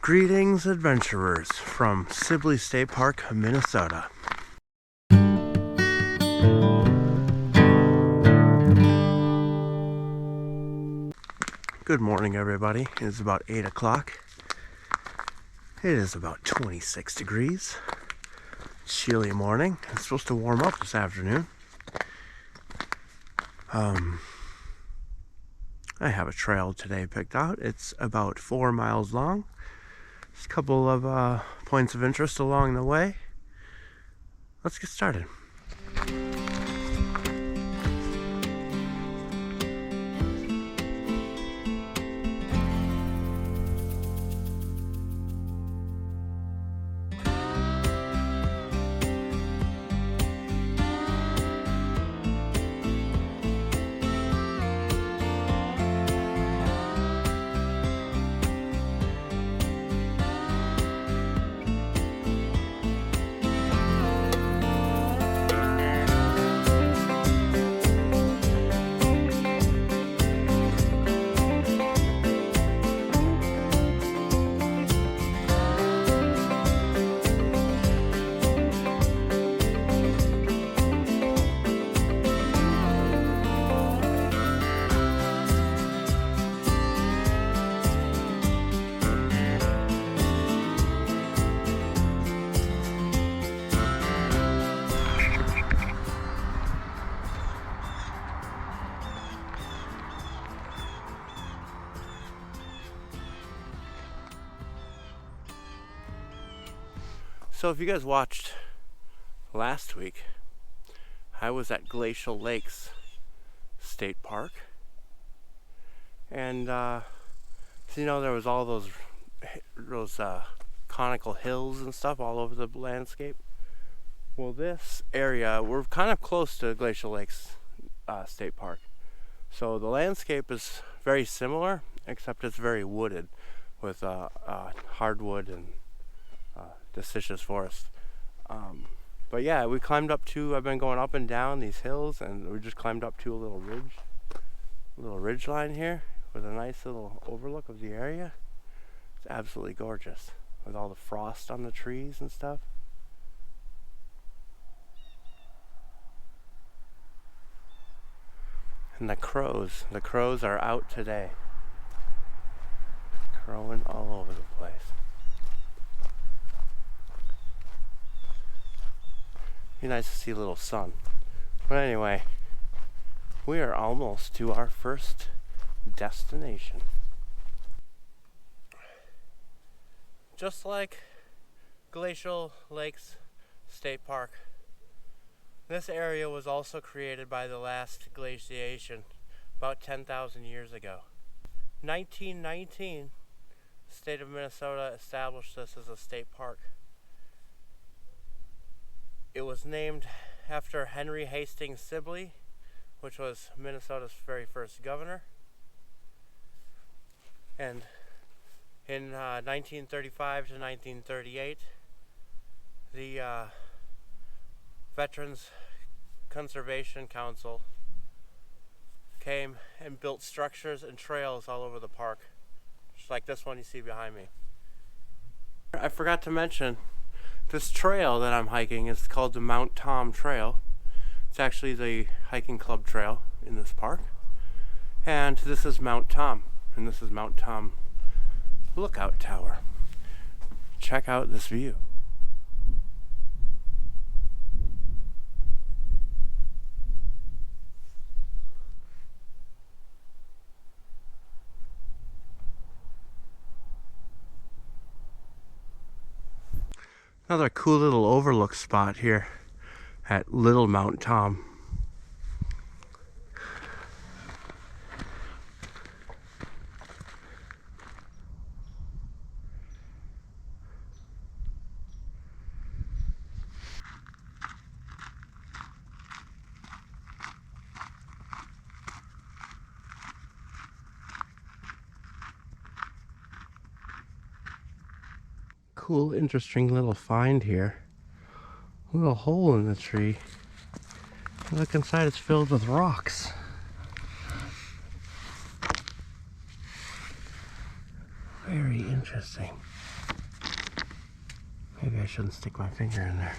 Greetings, adventurers, from Sibley State Park, Minnesota. Good morning, everybody. It is about 8 o'clock. It is about 26 degrees. Chilly morning. It's supposed to warm up this afternoon. I have a trail today picked out. It's about 4 miles long. There's a couple of points of interest along the way. Let's get started. So if you guys watched last week, I was at Glacial Lakes State Park, and so, you know, there was all those conical hills and stuff all over the landscape. Well, this area, we're kind of close to Glacial Lakes State Park, so the landscape is very similar, except it's very wooded with hardwood and deciduous forest. But yeah, we climbed up to, I've been going up and down these hills, and we just climbed up to a little ridge line here with a nice little overlook of the area. It's absolutely gorgeous with all the frost on the trees and stuff. And the crows are out today, crowing all over the place. Be nice to see a little sun. But anyway, we are almost to our first destination. Just like Glacial Lakes State Park, this area was also created by the last glaciation about 10,000 years ago. 1919, the state of Minnesota established this as a state park. It was named after Henry Hastings Sibley, which was Minnesota's very first governor. And in 1935 to 1938, the Veterans Conservation Council came and built structures and trails all over the park, just like this one you see behind me. I forgot to mention, this trail that I'm hiking is called the Mount Tom Trail. It's actually the hiking club trail in this park. And this is Mount Tom. And this is Mount Tom Lookout Tower. Check out this view. Another cool little overlook spot here at Little Mount Tom. Cool, interesting little find here. A little hole in the tree. Look inside, it's filled with rocks. Very interesting. interesting. Maybe I shouldn't stick my finger in there.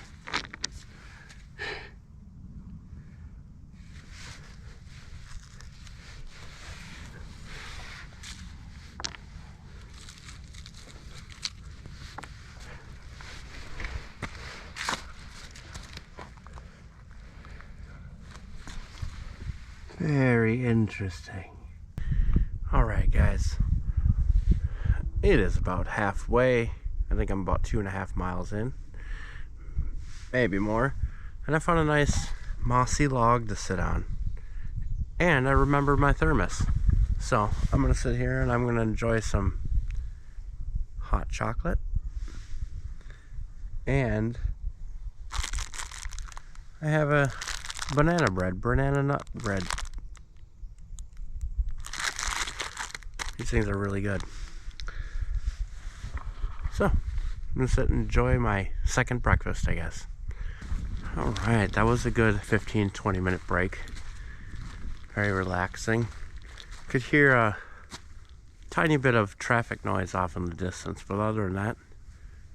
Very interesting. Alright guys, it is about halfway. I think I'm about 2.5 miles in, maybe more, and I found a nice mossy log to sit on, and I remember my thermos. So I'm gonna sit here and I'm gonna enjoy some hot chocolate, and I have a banana nut bread. These things are really good. So, I'm gonna sit and enjoy my second breakfast, I guess. Alright, that was a good 15-20 minute break. Very relaxing. Could hear a tiny bit of traffic noise off in the distance, but other than that,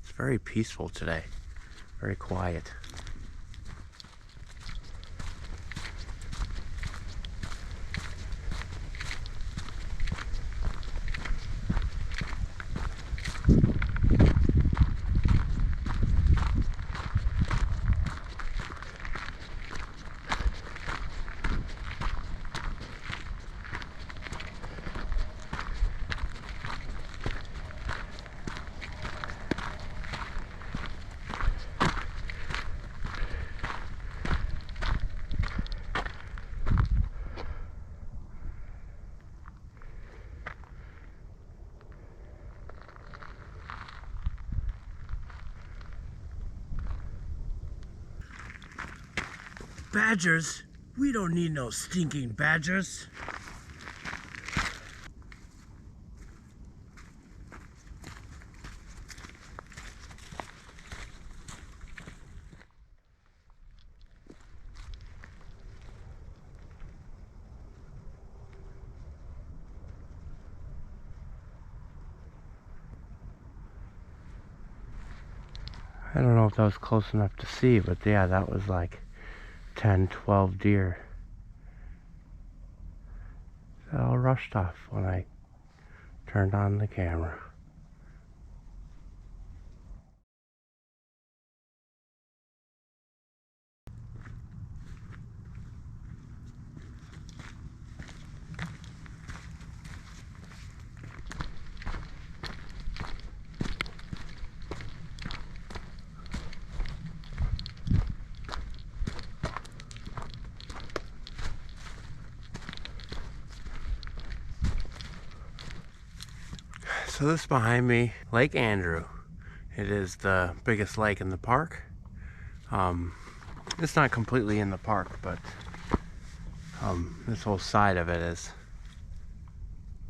it's very peaceful today. Very quiet. Badgers? We don't need no stinking badgers. I don't know if that was close enough to see, but yeah, that was like 10, 12 deer. They all rushed off when I turned on the camera. So this behind me, Lake Andrew. It is the biggest lake in the park. It's not completely in the park, but this whole side of it is.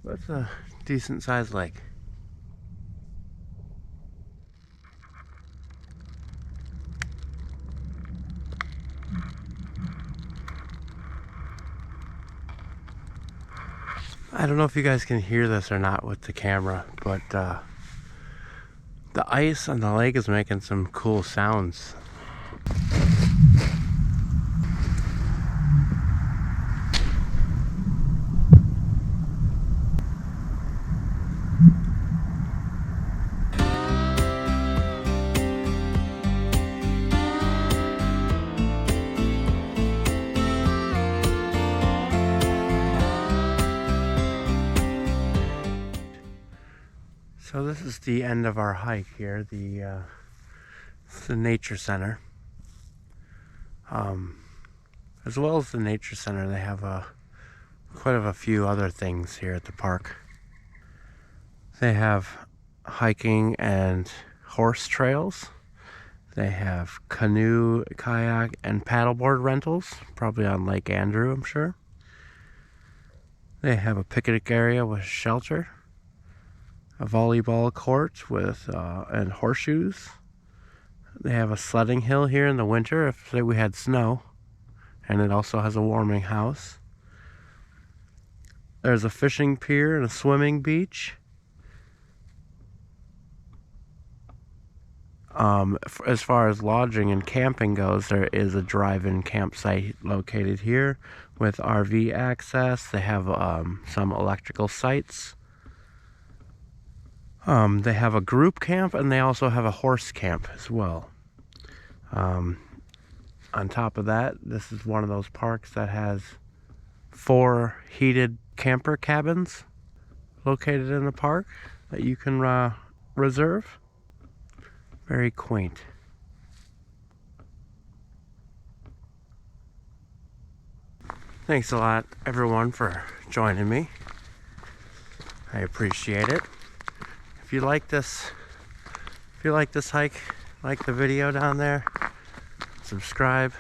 But it's a decent sized lake. I don't know if you guys can hear this or not with the camera, but the ice on the lake is making some cool sounds. So this is the end of our hike here, the nature center. As well as the nature center, they have quite a few other things here at the park. They have hiking and horse trails. They have canoe, kayak, and paddleboard rentals, probably on Lake Andrew, I'm sure. They have a picnic area with shelter, a volleyball court with and horseshoes. They have a sledding hill here in the winter if say we had snow, and it also has a warming house. There's a fishing pier and a swimming beach. As far as lodging and camping goes, there is a drive-in campsite located here with RV access. They have some electrical sites. They have a group camp, and they also have a horse camp as well. On top of that, this is one of those parks that has 4 heated camper cabins located in the park that you can reserve. Very quaint. Thanks a lot, everyone, for joining me. I appreciate it. If you like this hike, like the video down there, subscribe.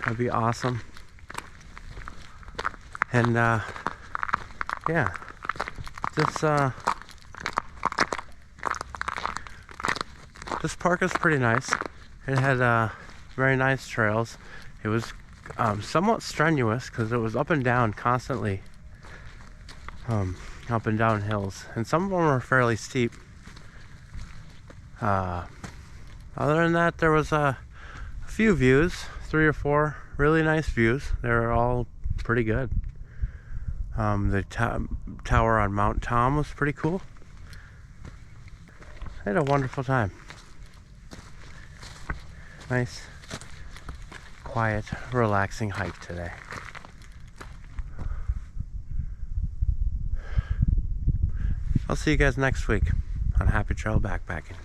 That'd be awesome. And yeah, this park is pretty nice. It had very nice trails. It was somewhat strenuous because it was up and down constantly, up and down hills, and some of them were fairly steep. Other than that, there was a few views, 3 or 4 really nice views. They were all pretty good. The tower on Mount Tom was pretty cool. I had a wonderful time. Nice, quiet, relaxing hike today. I'll see you guys next week on Happy Trail Backpacking.